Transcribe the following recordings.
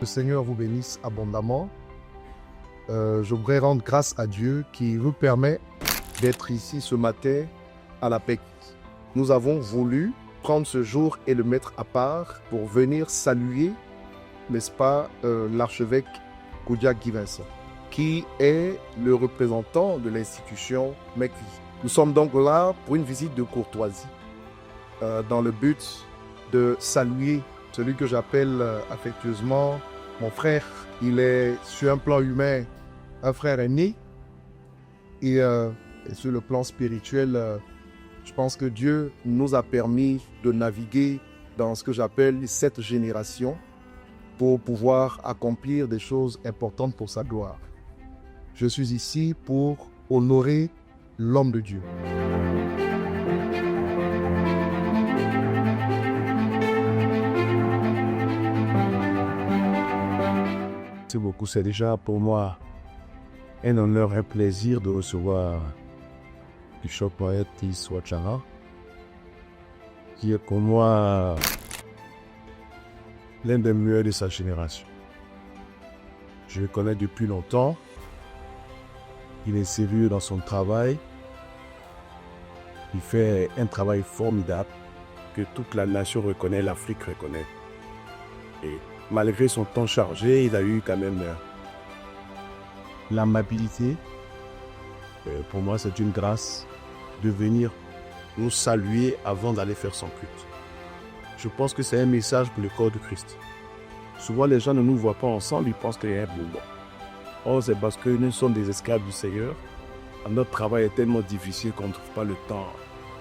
Le Seigneur vous bénisse abondamment. Je voudrais rendre grâce à Dieu qui vous permet d'être ici ce matin à la PEC. Nous avons voulu prendre ce jour et le mettre à part pour venir saluer, n'est-ce pas, l'archevêque Koudia Guy Vincent, qui est le représentant de l'institution MECVI. Nous sommes donc là pour une visite de courtoisie, dans le but de saluer celui que j'appelle affectueusement mon frère. Il est sur un plan humain un frère aîné et sur le plan spirituel, je pense que Dieu nous a permis de naviguer dans ce que j'appelle cette génération pour pouvoir accomplir des choses importantes pour sa gloire. Je suis ici pour honorer l'homme de Dieu. Merci beaucoup. C'est déjà pour moi un honneur et un plaisir de recevoir Bishop Moeti Swachara, qui est pour moi l'un des meilleurs de sa génération. Je le connais depuis longtemps. Il est sérieux dans son travail. Il fait un travail formidable que toute la nation reconnaît, l'Afrique reconnaît. Et malgré son temps chargé, il a eu quand même l'amabilité. Pour moi, c'est une grâce de venir nous saluer avant d'aller faire son culte. Je pense que c'est un message pour le corps de Christ. Souvent, les gens ne nous voient pas ensemble, ils pensent qu'il y a un boulot. Or, c'est parce que nous sommes des esclaves du Seigneur. Notre travail est tellement difficile qu'on ne trouve pas le temps.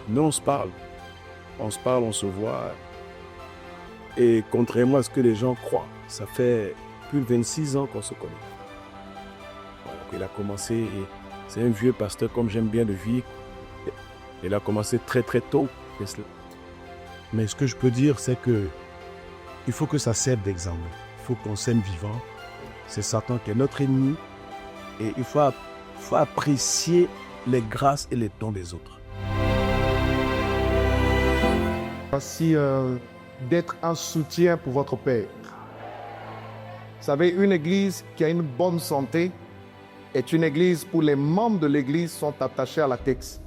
Mais on se parle. On se parle, on se voit. Et contrairement à ce que les gens croient, ça fait plus de 26 ans qu'on se connaît. Voilà, il a commencé, c'est un vieux pasteur comme j'aime bien le vivre. Il a commencé très très tôt. Mais ce que je peux dire, c'est que il faut que ça serve d'exemple. Il faut qu'on s'aime vivant. C'est Satan qui est notre ennemi. Et il faut apprécier les grâces et les dons des autres. Merci d'être un soutien pour votre père. Vous savez, une église qui a une bonne santé est une église où les membres de l'église sont attachés à la texte.